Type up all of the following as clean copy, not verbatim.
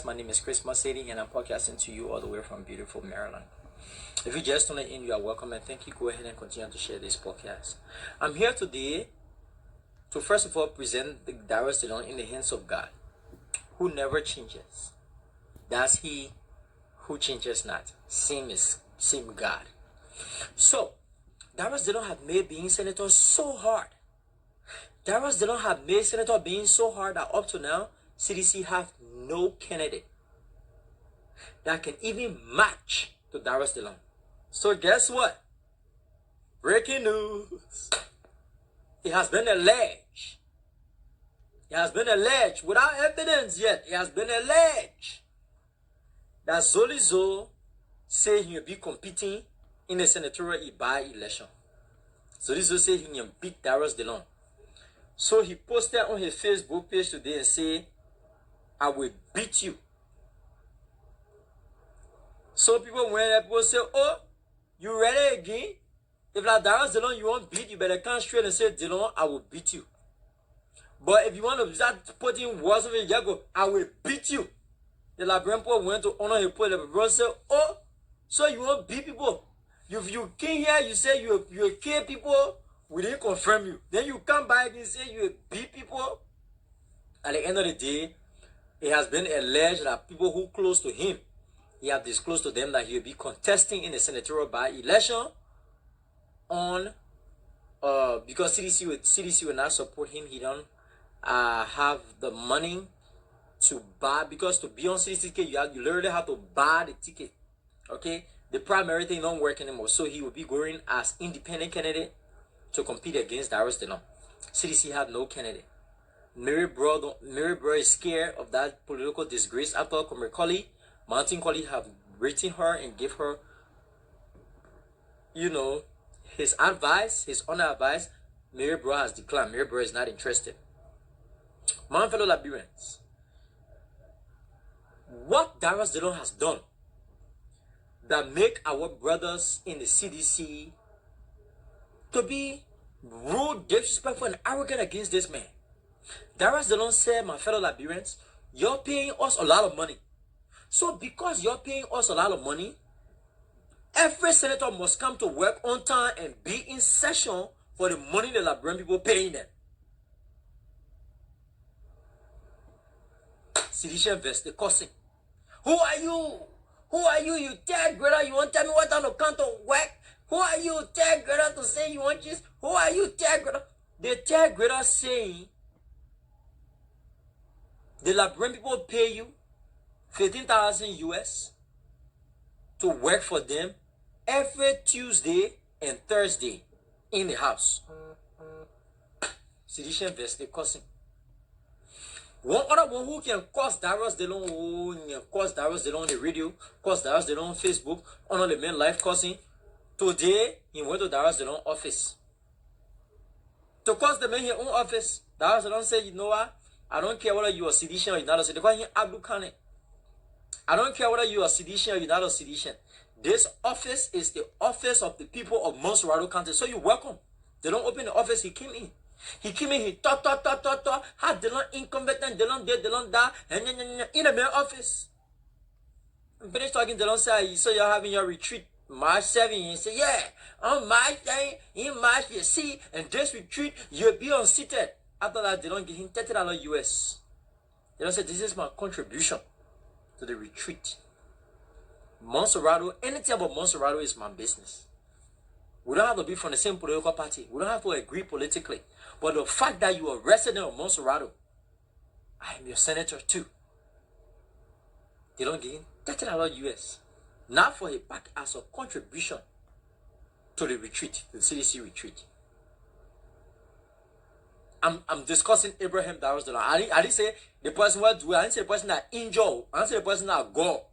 My name is Sailey, and I'm podcasting to you all the way from beautiful Maryland. If you just tuned in, you are welcome, and thank you. Go ahead and continue to share this podcast. I'm here today to first of all present the Darrius Dillon in the hands of God, who never changes. That's He who changes not. Same God. So, Darrius Dillon have made being senator so hard. Darrius Dillon have made senator being so hard that up to now, CDC have no candidate that can even match to Darrius Dillon. So guess what? Breaking news. It has been alleged. It has been alleged without evidence yet. It has been alleged that Zoely say he will be competing in the senatorial by-election. Zoely say he will beat Darrius Dillon. So he posted on his Facebook page today and say, I will beat you. So people went up and say, oh, you ready again? If like Darrius Dillon you won't beat, you better come straight and say, Dillon, I will beat you. But if you want to start putting words over it, you go, I will beat you. The Liberian people went to honor his point. The brother said, oh, so you won't beat people? If you came here, you say you kill people, we didn't confirm you. Then you come back and say you beat people. At the end of the day, it has been alleged that people who close to him, he have disclosed to them that he will be contesting in the senatorial by-election on because CDC will not support him. He don't have the money to buy, because to be on CDC ticket you literally have to buy the ticket. Okay, the primary thing don't work anymore, so he will be going as independent candidate to compete against Darrius Dillon. CDC have no candidate. Mary Bro is scared of that political disgrace after Mountain Colley have written her and give her, his advice, his honor advice. Mary Bro has declined. Mary Bro is not interested. My fellow Liberians, what Darrius Dillon has done that make our brothers in the CDC to be rude, disrespectful, and arrogant against this man. Darrius Dillon said, my fellow Liberians, you're paying us a lot of money. So because you're paying us a lot of money, every senator must come to work on time and be in session for the money the Liberian people paying them. Sedition vest, the cussing. Who are you? Who are you? You third grader? You want to tell me what time to come to work? Who are you, third grader, to say you want this? Who are you, third grader? The third grader saying the Liberian people pay you 15,000 US to work for them every Tuesday and Thursday in the house. Sedition vest, they cussing. One other one who can cause Darrius Dillon, cause Darrius Dillon on the radio, cause Darrius Dillon on Facebook, on the main live cussing. Today, he went to Darrius Dillon's office. To cause the man his own office, Darrius Dillon said, you know what? I don't care whether you are sedition or you're not a sedition. They call him Abdul Kane. I don't care whether you are sedition or you're not a sedition. This office is the office of the people of Montserrat County. So you're welcome. They don't open the office, he came in. He came in, he talk. Had Dillon incompetent, Dillon did, Dillon that, and in the main office. I'm finished talking, Dillon said, so you're having your retreat March 7, you say, yeah, on March 9, in March, you see, and this retreat, you'll be unseated. After that, they don't give him $30 US. They don't say, this is my contribution to the retreat. Montserrat, anything about Montserrat is my business. We don't have to be from the same political party. We don't have to agree politically. But the fact that you are a resident of Montserrat, I am your senator too. They don't give him $30 US. Not for a back as a contribution to the retreat, the CDC retreat. I'm discussing Abraham Darrius Dillon. I didn't say the person what do. I didn't say the person that injured. I didn't say the person that go.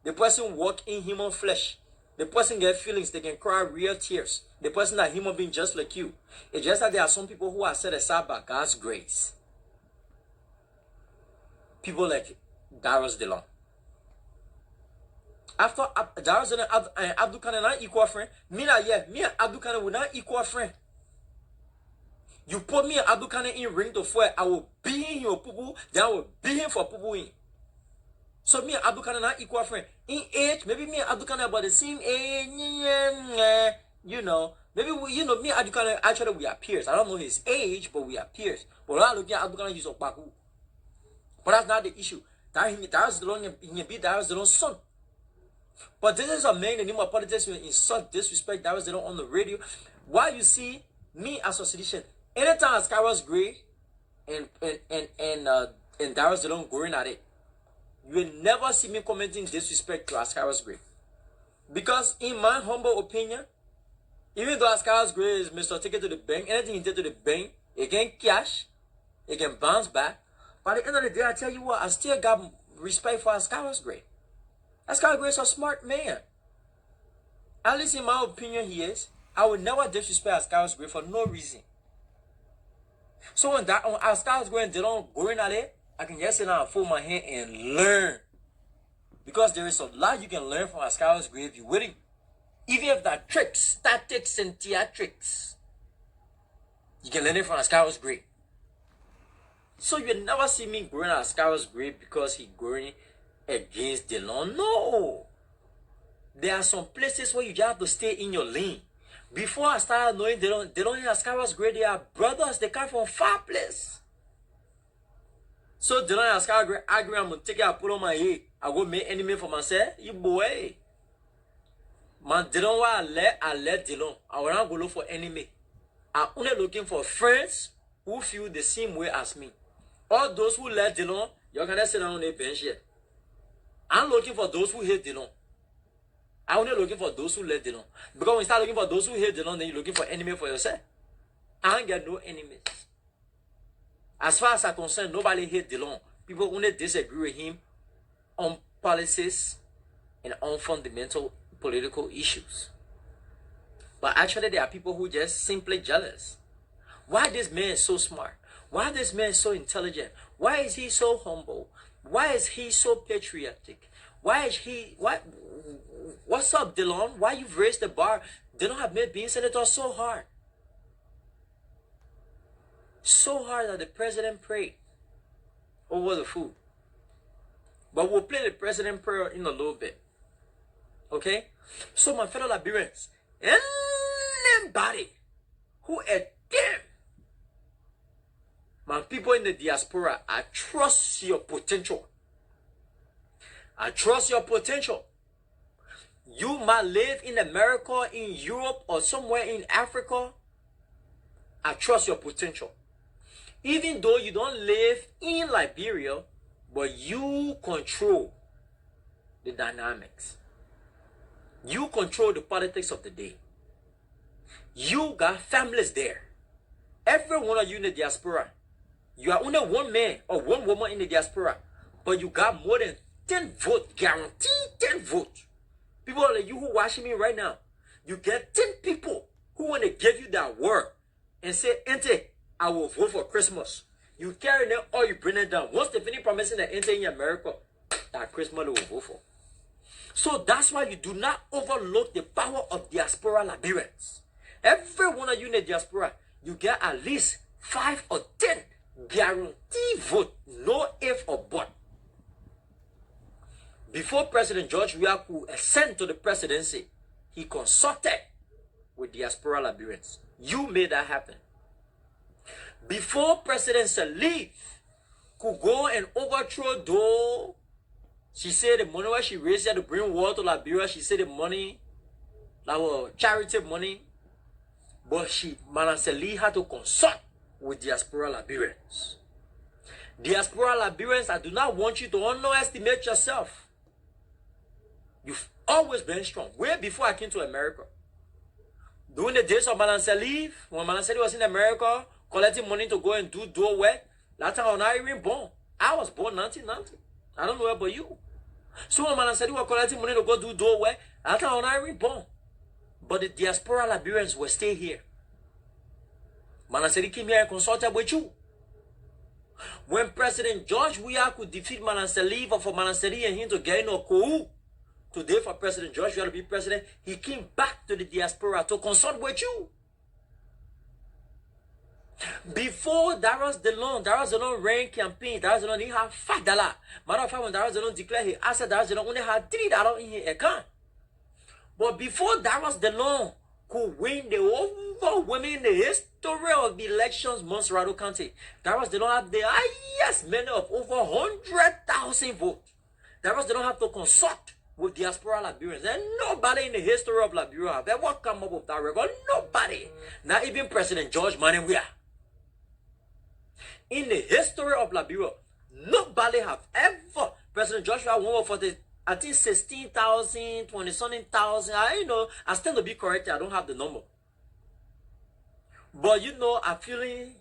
The person walk in human flesh. The person get feelings. They can cry real tears. The person that human being just like you. It's just that there are some people who are set aside by God's grace. People like Darrius Dillon. After Darrius Dillon and Abdul Kane not equal friend. Me and Abdul Kane were not equal friend. You put me and Abdul Kane in ring to fight, I will beat him your poo, then I will beat him for poo in. So me and Abdul Kader are equal friend. In age, maybe me and Abdul Kader about the same age. You know, maybe me and Abdul Kader actually we are peers. I don't know his age, but we are peers. But when I look at Abdul Kader, he's a baku. But that's not the issue. That's the long son. But this is a man in the name of politics when insult, disrespect, that was the on the radio. Why you see me as a sedition? Anytime Sky was great and Darrius Dillon going at it, you will never see me commenting disrespect to Askara's grave. Because in my humble opinion, even though Askara's grave is Mr. Take it to the bank, anything he did to the bank, it can cash, it can bounce back. But at the end of the day, I tell you what, I still got respect for Askara's grave. Askara's grave is a smart man. At least in my opinion, he is. I would never disrespect Askara's grave for no reason. So when Askara's grave and Dillon going at it, I can just sit down and fold my hand and learn. Because there is a lot you can learn from Askara's grave if you're willing. Even if that tricks, tactics, and theatrics, you can learn it from Askara's grave. So you'll never see me going at Askara's grave because he's going against Dillon. No. There are some places where you just have to stay in your lane. Before I started knowing Dillon and Askara's grave, they are brothers. They come from far place. So Dillon and Askara agree, I'm going to take it and put on my head. I go make enemy for myself. You boy. Man, Dillon, I let Dillon. I will not go look for enemy. I'm only looking for friends who feel the same way as me. All those who let Dillon, you can sit down on the bench here. I'm looking for those who hate Dillon. I'm only looking for those who let Dillon. Because when you start looking for those who hate Dillon, then you're looking for enemy for yourself. I ain't got no enemies. As far as I'm concerned, nobody hates Dillon. People only disagree with him on policies and on fundamental political issues. But actually, there are people who just simply jealous. Why this man is so smart? Why this man is so intelligent? Why is he so humble? Why is he so patriotic? What's up, Dillon? Why you've raised the bar? Dillon have made being senator so hard. So hard that the president prayed over the food. But we'll play the president prayer in a little bit. Okay? So my fellow Liberians, anybody who attempt, my people in the diaspora, I trust your potential. I trust your potential. You might live in America, in Europe, or somewhere in Africa. I trust your potential. Even though you don't live in Liberia, but you control the dynamics. You control the politics of the day. You got families there. Every one of you in the diaspora, you are only one man or one woman in the diaspora, but you got more than 10 votes, guaranteed 10 votes. People like you who watching me right now, you get 10 people who want to give you that word and say, Ente, I will vote for Christmas. You carry them or you bring it down. Once they finish promising that Ente in America, that Christmas they will vote for. So that's why you do not overlook the power of diaspora Liberians. Every one of you in the diaspora, you get at least 5 or 10 guaranteed vote, no if or but. Before President George Weah could ascend to the presidency, he consulted with diaspora Liberians. You made that happen. Before President Sailey could go and overthrow Dole, she said the money where she raised to bring water to Liberia, she said the money, that was charity money, but Madam Sailey had to consult with diaspora Liberians. Diaspora Liberians, I do not want you to underestimate yourself. You've always been strong. Way before I came to America. During the days of Madam Sailey, when Madam Sailey was in America, collecting money to go and do door work, that time I was not even born. I was born 1990. I don't know about you. So when Madam Sailey was collecting money to go do door work, that time I was not even born. But the diaspora Liberians were still here. Madam Sailey came here and consulted with you. When President George Weah could defeat Madam Sailey, for Madam Sailey and him to get in a coup, today for President George Weah to be president, he came back to the diaspora to consult with you. Before Darrius Dillon ran campaign, Darrius Dillon didn't have $5. Matter of fact, when Darrius Dillon declared his asset, Darrius Dillon only had $3 in his account. But before Darrius Dillon could win the overwhelming history of the elections in Montserrat County, Darrius Dillon had the highest many of over 100,000 votes. Darrius Dillon have to consult with diaspora Liberians. And nobody in the history of Liberia have ever come up with that record. Nobody. Not even President George Maningwea. In the history of Liberia, nobody have ever. President Joshua won for the, I think 16,000, 20-something thousand. I stand to be corrected. I don't have the number. But I'm feeling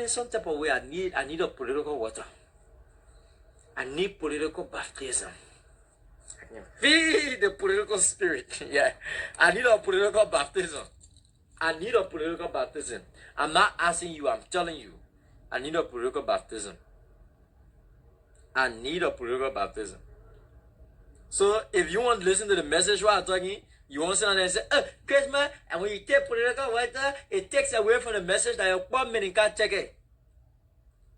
some type of way. I need a political water. I need political baptism. I can feel the political spirit. Yeah. I need a political baptism. I need a political baptism. I'm not asking you, I'm telling you. I need a political baptism. I need a political baptism. So if you want to listen to the message while I'm talking, you want to sit down there and say, Christmas, and when you take political water, it takes away from the message that you're 1 minute can't take it.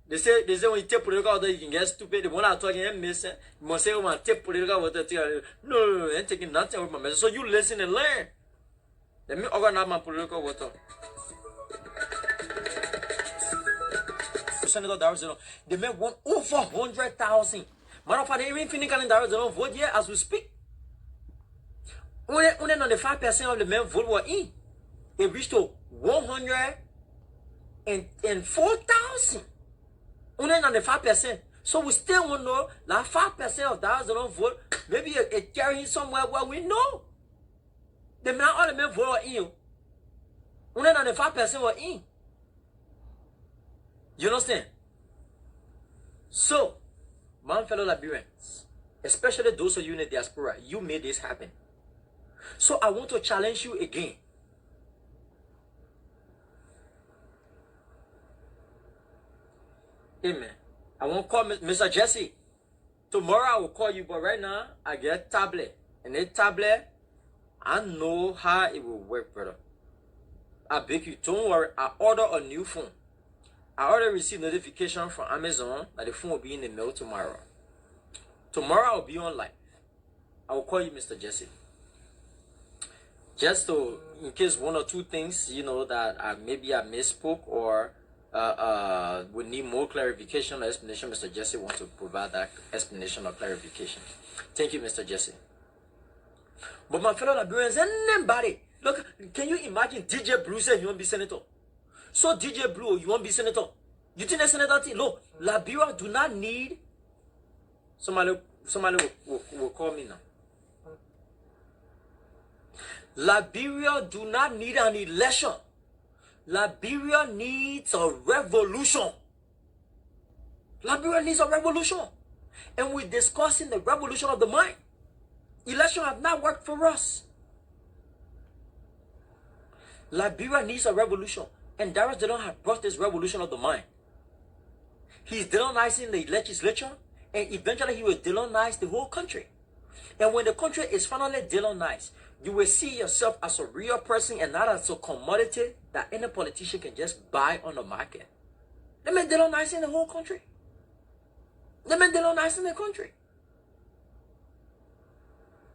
They say when you take political water, you can get stupid. The one I'm talking about, missing. You must say, when I take political water, no, I ain't taking nothing with my message. So you listen and learn. Let me organize my political water. Senator Darrius Dillon, the man won over 100,000. Matter of fact, they even finished calling Darrius Dillon vote here as we speak. Only 95% of the men vote were in. It reached to 104,000. Only 95%. So we still won't know that 5% of Darrius Dillon vote. Maybe it carrying somewhere where we know. The man, all the men vote were in. Only 95% were in. You understand? So, my fellow Liberians, especially those of you in the diaspora, you made this happen. So I want to challenge you again. Amen. I won't call Mr. Jesse. Tomorrow I will call you, but right now I get a tablet. And that tablet, I know how it will work, brother. I beg you, don't worry. I order a new phone. I already received notification from Amazon that the phone will be in the mail tomorrow. Tomorrow I'll be on live. I will call you Mr. Jesse. Just to, in case one or two things, that maybe I misspoke or we need more clarification or explanation, Mr. Jesse wants to provide that explanation or clarification. Thank you, Mr. Jesse. But my fellow Liberians, anybody, look, can you imagine DJ Blue said he won't be senator? So DJ Blue, you won't be senator. You think the senator thing? Look, Liberia do not need. Somebody will call me now. Liberia do not need an election. Liberia needs a revolution. Liberia needs a revolution. And we're discussing the revolution of the mind. Election have not worked for us. Liberia needs a revolution. And Darrius Dillon have brought this revolution of the mind. He's Dillonizing the legislature, and eventually he will Dillonize the whole country. And when the country is finally Dillonized, you will see yourself as a real person and not as a commodity that any politician can just buy on the market. They mean Dillonizing the whole country. They mean Dillonizing the country.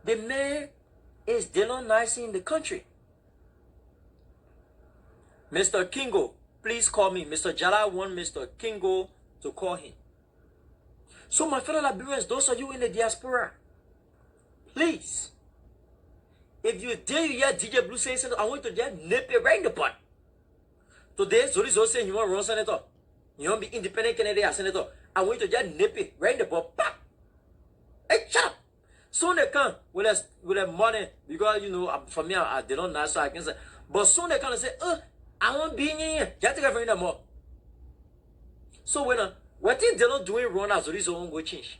The man is Dillonizing the country. Mr. Kingo, please call me. Mr. Jala want Mr. Kingo to call him. So my fellow Liberians, those of you in the diaspora, please, if you dare you hear DJ Blue say something, I want to just nip it right in the butt. Today, Zoely saying he want to run senator. You want to be independent candidate as senator. I want you to just nip it right in the butt. Pop! Hey, shut up! Soon they come with a money, because, for me, they don't know, so I can say, but soon they come and say, I want to be in here. You have to get rid of more. So what thing they don't doing wrong as Zoely won't go change?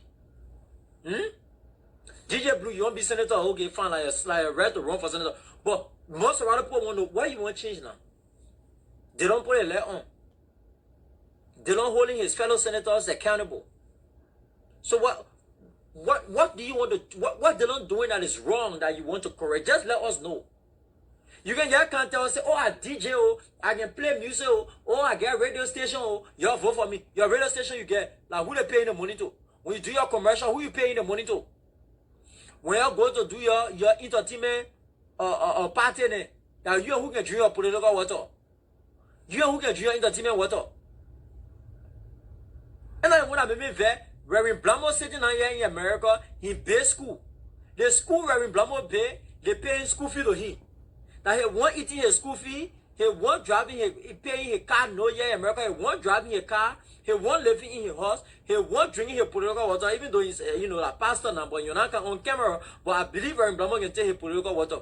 DJ Blue, you want to be senator? Okay, fine, like a right to run for senator. But most of the other people want to know why you want to change now. They don't put a letter on. They don't holding his fellow senators accountable. So what do you want to, what they don't doing that is wrong that you want to correct? Just let us know. You can get content say, oh, I DJ, oh, I can play music, oh, I get radio station, oh, you vote for me. Your radio station you get, like who they paying the money to? When you do your commercial, who you paying the money to? When you go to do your entertainment party, now you who can drink your political water. You who can drink your entertainment water. And then when I made me Reverend Blamo sitting here in America, he pay school. The school Reverend Blamo pay, they paying school fee to him. Now he won't eating his school fee, he won't driving, he paying his car no year in America, he won't driving his car, he won't living in his house, he won't drinking his political water, even though he's a pastor now, but you're not on camera, but I believe Reverend Blamo can take his political water.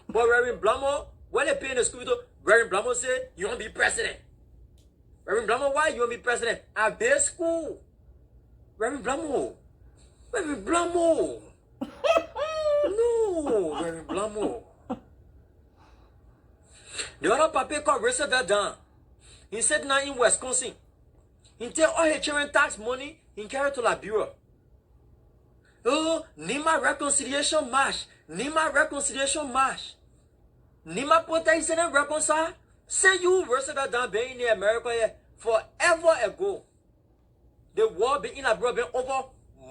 But Reverend Blamo, when they paying the school fee, Reverend Blamo say, you want to be president. Reverend Blamo, why you want to be president? I pay school. Reverend Blamo. Reverend Blamo. No, Reverend Blamo. The other papa called Roosevelt down. He said now in Wisconsin. He take all his children tax money, he carry to Liberia. Oh, Nima reconciliation march. Nima reconciliation march. Nima protest and reconcile. Say you Roosevelt down being in America here forever ago. The war been in Liberia been over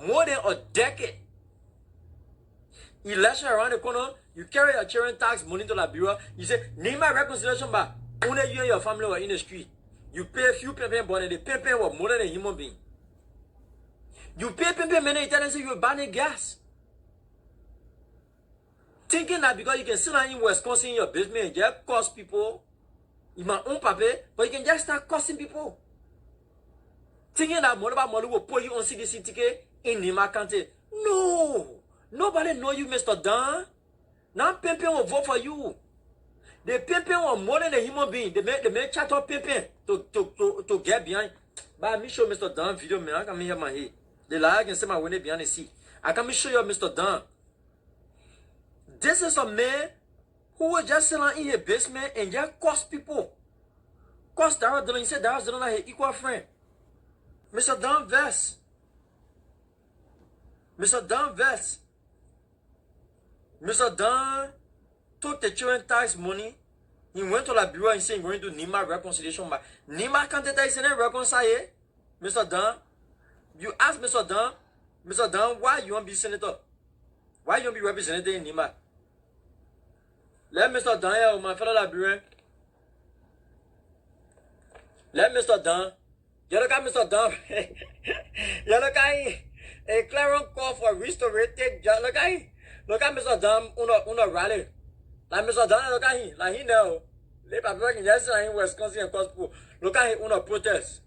more than a decade. Election around the corner, you carry your children tax money to Liberia. You say, name my reconciliation back. Only you and your family were in the street. You pay a few people, but the people were more than a human being. You pay people many Italians say you're banning gas. Thinking that because you can sit down in Wisconsin in your basement and just cost people, in my own paper, but you can just start costing people. Thinking that money will put you on CDC ticket in Nima County. No. Nobody know you, Mr. Dan. Now Pimpin will vote for you. The Pimpin will more than a human being. They make chat up Pimpin to get behind. But let me show Mr. Dan video, man. I can hear my head. The lie can see my window behind the seat. I can show you Mr. Dan. This is a man who was just sitting in his basement and just cost people. Cost Darrius Dillon. He said Darrius Dillon like his equal friend. Mr. Dan Vest. Mr. Dan Vest. Mr. Dan took the children tax money. He went to Liberia and said he's going to Nima reconciliation. But Nima can't take it reconcile. Mr. Dan, you ask Mr. Dan, why you want to be senator? Why you want to be represented in Nima? Let Mr. Dan here, my fellow Liberian. Let Mr. Dan. You look at Mr. Dan. You look at him. A clarion call for restorative. Look at Mr. Dan on a rally. Like Mr. Dan, look at him. Like he know. They are working yesterday in Wisconsin and Costco. Look at him on a protest.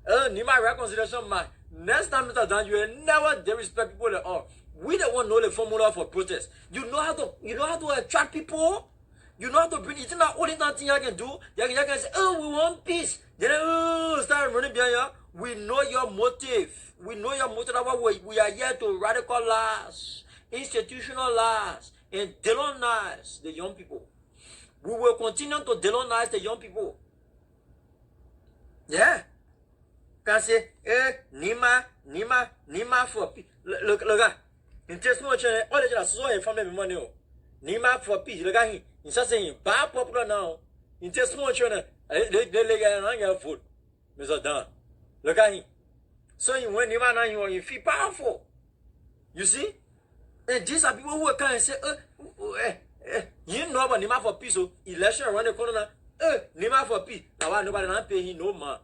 Nima reconciliation man. Next time, Mr. Dan, you will never disrespect people at all. We don't want to know the formula for protest. You know how to attract people. You know how to bring. It's not only thing you can do. You can say, oh, we want peace. Then start running behind you. We know your motive. We know your motive. We are here to radicalize, institutionalize, and Dillonize the young people. We will continue to Dillonize the young people. Yeah. Can say, Nima for peace. Look at. In testimony, all the just saw a family money. Nima for peace. Look at him. In such saying, bad popular now. In testimony, they get food. Mr. Dan. Look at him. So when Nima now you feel powerful. You see? And these are people who can say, you know about Nima for peace. So election around the corner now. Nima for peace. Now why nobody not pay him no man.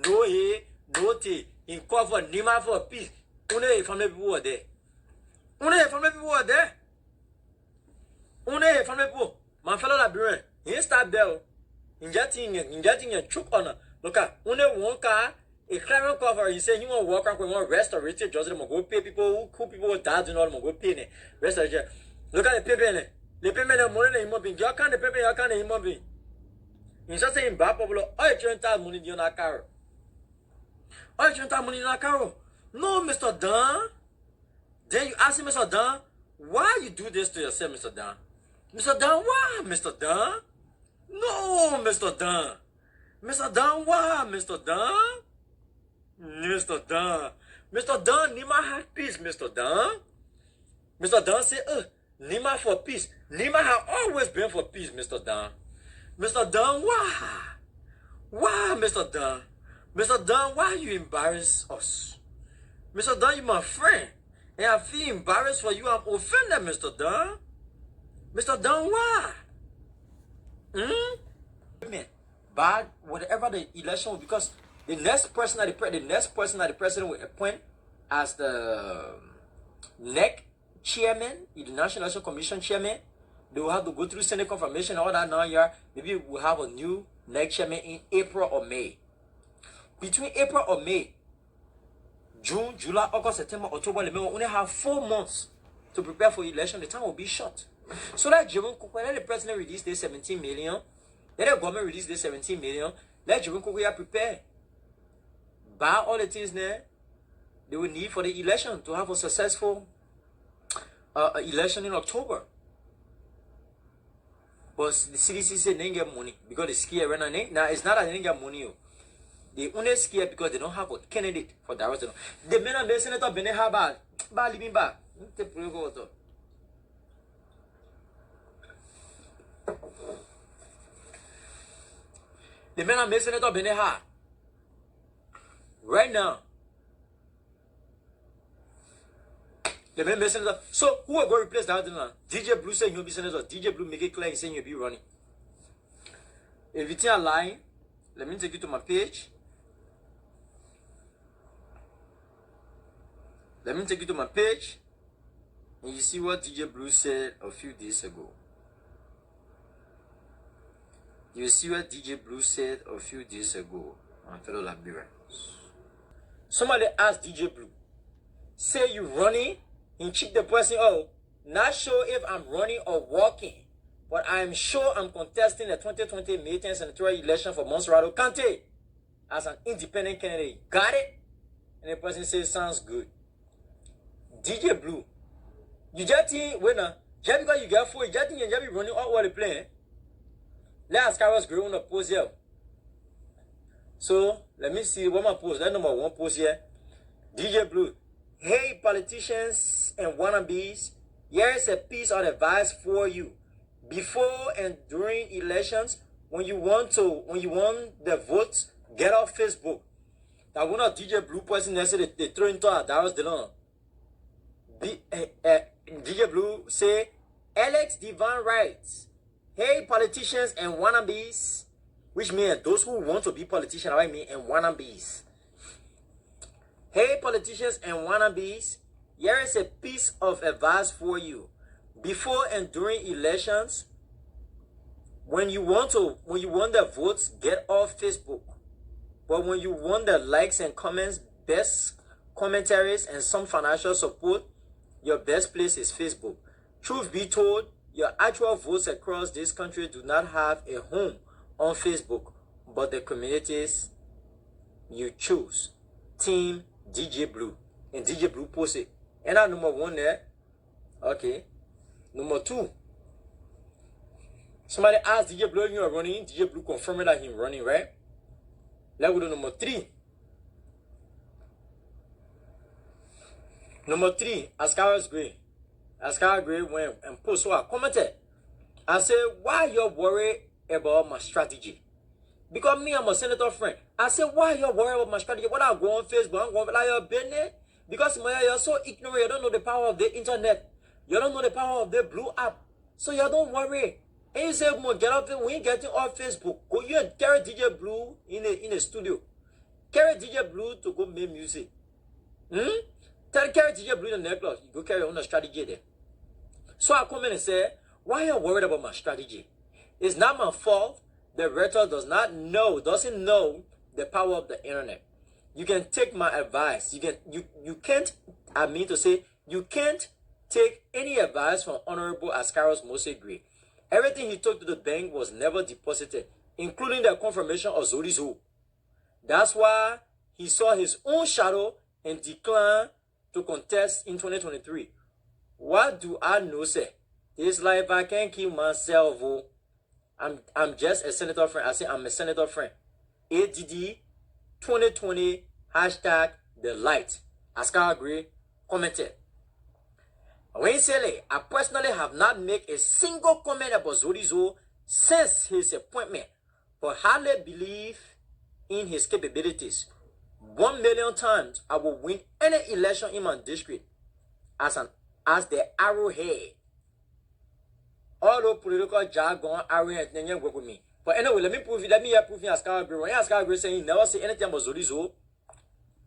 No he, no tea. In call for Nima for peace. Only family people were there. Only family people were there. Only family people. My fellow Liberian, he start there. Injecting a choke on her. Look at only one car, a clarion cover. He said, you want to walk around with one restorative justice. Go pay people who people died, you know, go pay it. Restorative. Look at the paper. The payment of money in human being. You can't the paper, you can't the human being. In such saying, bad popular, all your children time money in that car. All your children time money in that car. No, Mr. Dan. Then you ask him, Mr. Dan, why you do this to yourself, Mr. Dan? Mr. Dan, why, Mr. Dan? No, Mr. Dan. Mr. Dan, why, Mr. Dan? Mr. Dan. Mr. Dan, Nima have peace, Mr. Dan. Mr. Dan say, Nima for peace. Nima have always been for peace, Mr. Don. Mr. Don, why? Why, Mr. Don? Mr. Don, why you embarrass us? Mr. Don, you my friend. And I feel embarrassed for you. I'm offended, Mr. Don. Mr. Don, why? Bad, whatever the election will, because the next person that the president will appoint as the next chairman, the National Election Commission chairman, they will have to go through Senate confirmation, all that now year. Maybe we'll have a new next chairman in April or May. Between April or May, June, July, August, September, October, we only have 4 months to prepare for election. The time will be short. So that Jerome Kuku, let the president release the 17 million, let the government release the 17 million, let Jerome Kuku prepare. Buy all the things there they will need for the election to have a successful election in October. But the CDC said they didn't get money because they scared right now. Now it's not that they didn't get money. They only scared because they don't have a candidate for Darrius. The men and the senator Bene Habal, living back. The men and the senator Bene Ha. Right now. The men and the senator. So who will go replace Darrius? DJ Blue said you'll be senator. DJ Blue make it clear he saying you'll be running. If you think I'm lying, let me take you to my page. Let me take you to my page, and you see what DJ Blue said a few days ago. You see what DJ Blue said a few days ago, my fellow Liberians. Somebody asked DJ Blue, say you running, and check the person, oh, not sure if I'm running or walking, but I'm sure I'm contesting the 2020 May 10th senatorial election for Montserrat County as an independent candidate. Got it? And the person says, sounds good. DJ Blue, you just think, just because you get food, you just think you just be running all over the plane. Let us carry us grow on the post here. So, let me see what my post, that number 1 post here. DJ Blue, hey politicians and wannabes, here's a piece of advice for you. Before and during elections, when you want the votes, get off Facebook. That one of DJ Blue person that said they throw into a Darrius Dillon. DJ Blue say, Alex Divine writes, hey politicians and wannabes, which means those who want to be politicians, I mean, and wannabes. Hey politicians and wannabes, here is a piece of advice for you. Before and during elections, when you want the votes, get off Facebook. But when you want the likes and comments, best commentaries, and some financial support, your best place is Facebook. Truth be told, your actual votes across this country do not have a home on Facebook, but the communities you choose. Team DJ Blue. And DJ Blue posted. And that number 1 there. Okay. Number 2. Somebody asked DJ Blue, you are running. DJ Blue confirmed that he's running, right? Let's go to number 3. Number 3, Ascaris Gray. Ascaris Gray went and posted. So I commented. I said, why you worried about my strategy? Because me, I'm a senator friend. I said, why you worried about my strategy? When I go on Facebook, I'm going like your business. Because you're so ignorant, you don't know the power of the internet. You don't know the power of the Blue app. So you don't worry. And you say, get off it. We ain't getting off Facebook. Go you and carry DJ Blue in the studio. Carry DJ Blue to go make music. Carry DJ Blue in the necklace. You go carry on the strategy there. So I come in and say, why are you worried about my strategy? It's not my fault. The rhetoric doesn't know the power of the internet. You can take my advice. You can't take any advice from Honorable Ascaris Mose Gray. Everything he took to the bank was never deposited, including the confirmation of Zoely's hope. That's why he saw his own shadow and declined to contest in 2023. What do I know, sir? It's like I can't keep myself. Oh. I'm just a senator friend. I say I'm a senator friend. ADD 2020 hashtag the light. Ascaris Gray commented. When Sailey, I personally have not made a single comment about Zoely since his appointment, but hardly believe in his capabilities. 1 million times I will win any election in my district as the arrowhead. Although political jargon arrowhead didn't work with me. But anyway, let me prove you as Calgary. When Calgary saying he never say anything about Zoely.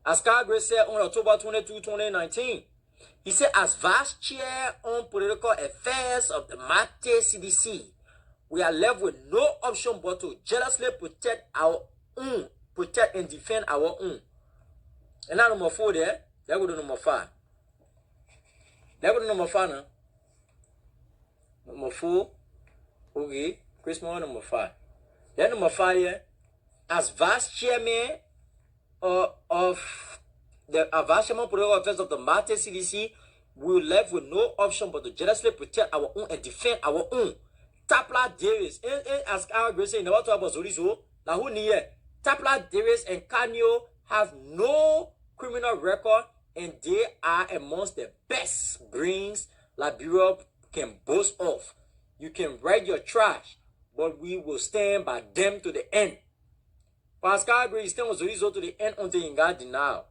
As Calgary said on October 22, 2019, he said, as vice chair on political affairs of the Mate CDC, we are left with no option but to jealously protect and defend our own. And now number 4 there, that go to number 5. That go to number 5 now. Number 4, okay, Christmas number 5. Then number 5 here, as vice chairman of the vice chairman political affairs of the Mate CDC, we were left with no option but to jealously protect our own and defend our own. Tapla Darrius, and as our grace say, never talk about Zoely. Now who near? Tapla Darrius and Kanyo have no criminal record, and they are amongst the best brains Liberia can boast of. You can write your trash, but we will stand by them to the end. Pascal agrees, stand with Zoely to the end until you got denial.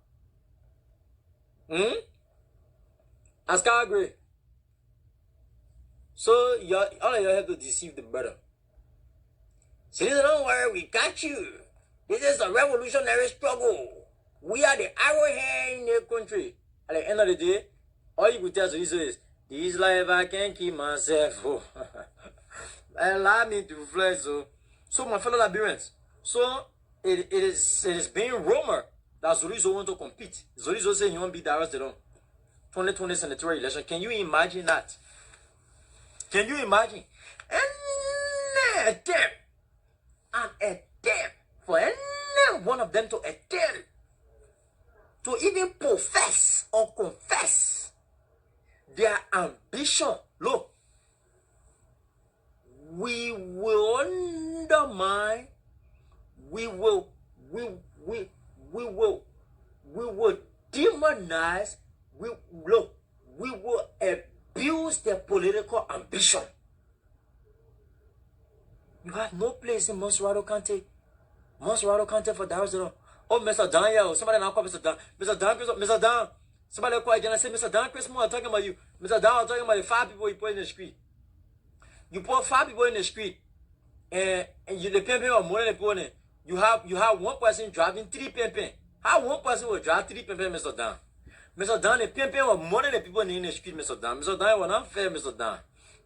Pascal agree. So all of you have to deceive the brother. Say, don't worry, we got you. This is a revolutionary struggle. We are the arrowhead in the country. At the end of the day, all you could tell Zoely is, this life I can't keep myself. Allow me to flex. So my fellow Liberians, so it is being rumored that Zoely want to compete. Zoely said he won't be Darrius Dillon 2020 senatorial election. Can you imagine that? Can you imagine? An attempt for any one of them to attempt to even profess or confess their ambition. Look, we will undermine, we will demonize, we will abuse their political ambition. You have no place in Monserrato County. Monserrato County for Darrius Dillon. Oh, Mr. Dan, yeah. Somebody now call Mr. Dan. Mr. Dan. Somebody call again and say, Mr. Dan, Chris Moore, I'm talking about you. Mr. Dan, I'm talking about the 5 people you put in the street. You put 5 people in the street, and you the pimping or more than the people in. You have one person driving 3 pimping. How one person will drive 3 pimping, Mr. Dan? Mr. Dan, the pimping or more than the people in the street, Mr. Dan. Mr. Dan, was not fair, Mr. Dan.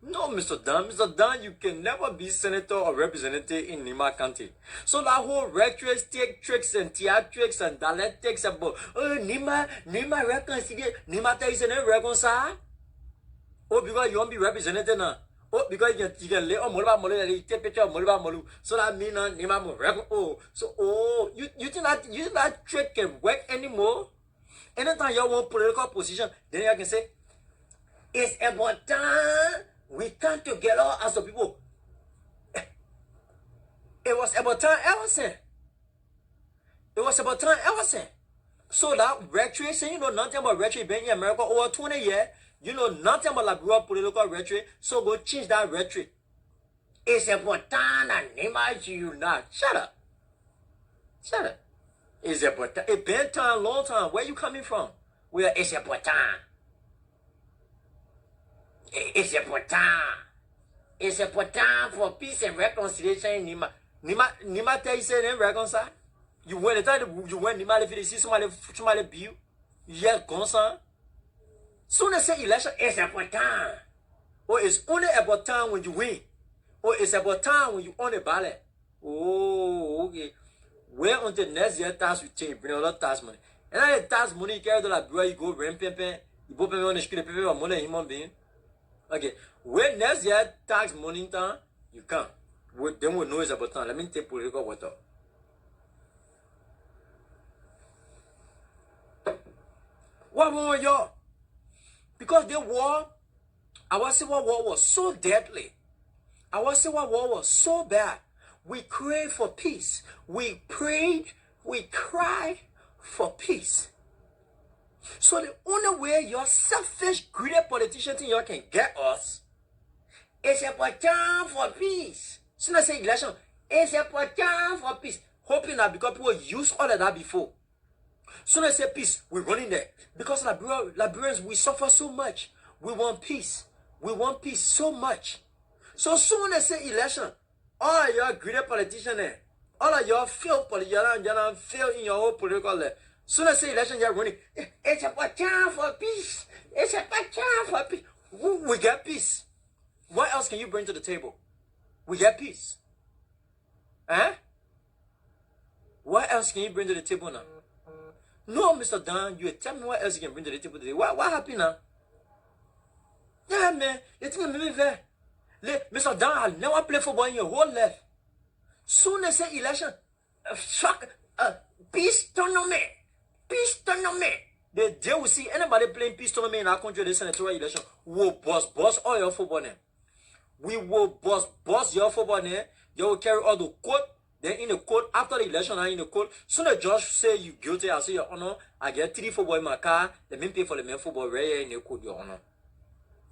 No, Mr. Dan. Mr. Dan, you can never be senator or representative in Nima County. So that whole rhetoric, tricks and theatrics and dialectics about, oh, Nima reconcile, Nima is an reconcile. Oh, because you won't be represented now. Oh, because you can lay on Moluba, you take picture of Moluba. So that means Nima will reckon. Oh, so you think that trick can work anymore? Anytime you want political position, then you can say, it's about time we come together as a people. It was about time Ellison. It was about time Ellison. So that rhetoric, saying you know nothing about rhetoric being in America over 20 years, you know nothing about Liberia political rhetoric, so go change that rhetoric. It's about time that Nima you not. Shut up. Shut up. It's about time. It's been time, long time. Where you coming from? Well, it's about time. It's about time. It's about time for peace and reconciliation in Nima. Nima tell you say they reconcile. You went the time you went Nima if you see somebody beat you just concern. Soon as say election, it's about time. Or it's only about time when you win. Or it's about time when you on the ballot. Oh, okay. Wait until next year tax will change, bring a lot of tax money. And then the tax money you carry to Liberia, you go rent pimping, you go pay on the street, pay money human being. Okay, when next year tax money in time, you come. Then we know it's about time. Let me take political water. What wrong with y'all? Because the war, our civil war was so deadly. Our civil war was so bad. We crave for peace. We prayed, we cried for peace. So the only way your selfish, greedy politician think you can get us is about time for peace. Soon as I say election, it's about time for peace. Hoping that because people use all of that before. Soon as I say peace, we're running there. Because Liberians, we suffer so much. We want peace. We want peace so much. So soon as I say election, all of your greedy politicians there, all of your failed politicians, you fail in your whole political life. Soon as I say election, you're running. It's about time for peace. It's about time for peace. We get peace. What else can you bring to the table? We get peace. Huh? What else can you bring to the table now? No, Mr. Dan, you tell me what else you can bring to the table today. What happened now? Yeah, man. You think I'm fair? Mr. Dan has never played football in your whole life. Soon as say election, peace tournament. Peace tournament. They will see anybody playing peace tournament in our country, the senatorial election. We'll boss all your football name. We will boss your football name. You will carry all the court. Then in the court, after the election, I'm in the court. Soon the judge say you guilty, I say your honor. I get 3 football in my car. The men pay for the men football right here in the court, your honor.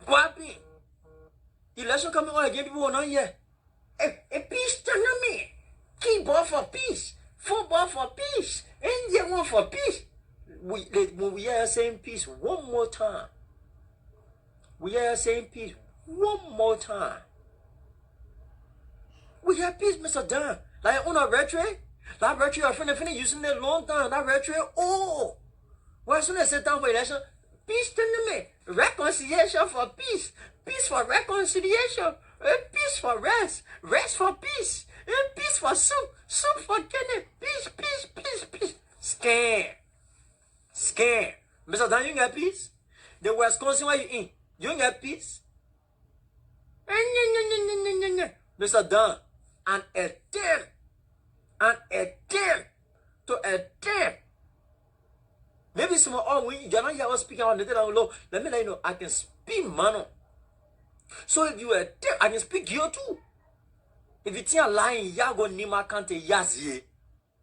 What happened? Election coming on again, people will not hear. A peace tournament. Keyboard for peace. Football for peace. Indian one for peace. When we are saying peace one more time. We are saying peace one more time. We have peace, Mr. Dan. Like on a rhetoric, that rhetoric your friend using it a long time. That rhetoric, oh, why soon as I sit down for election, peace tournament, reconciliation for peace, peace for reconciliation, peace for rest, rest for peace, peace for soup, soup for Kenneth, peace. Scam. Mr. Dan, you got peace? The Wisconsin, where you in? You got peace? Mr. Dan, an attempt. Maybe some when you don't hear us speaking on the low, let me let you know I can speak mano. So if you attempt, I can speak you too. If you think lying, yago nima kante yazie.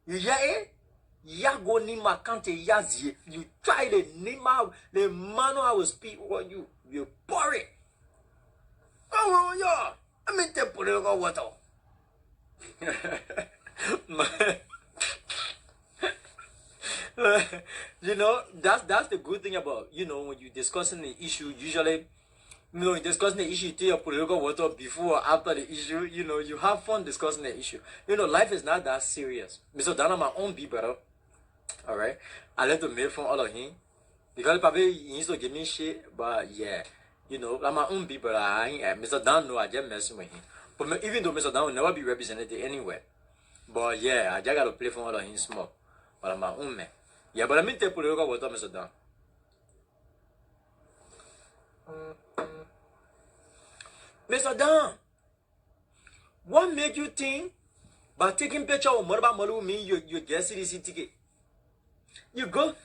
You hear it? Yago nima kante yazie. You try the nima, the mano I will speak for you. You boring. Oh yeah. I mean the political water. You know, that's the good thing about, you know, when you're discussing the issue, usually, you know, discussing the issue to your political water before or after the issue, you know, you have fun discussing the issue. You know, life is not that serious. Mr. Dana, my own be better. Alright? I let the mail from all of him. Because probably he needs to give me shit, but yeah. You know, like my own people, Mr. Dan, no, I just messing with him. But even though Mr. Dan will never be represented anywhere. But yeah, I just got to play for all of him small. But I'm my own man. Yeah, but let me tell you what Mr. Dan. Mr. Dan, what made you think by taking picture of Morba Malu me you get CDC ticket? You go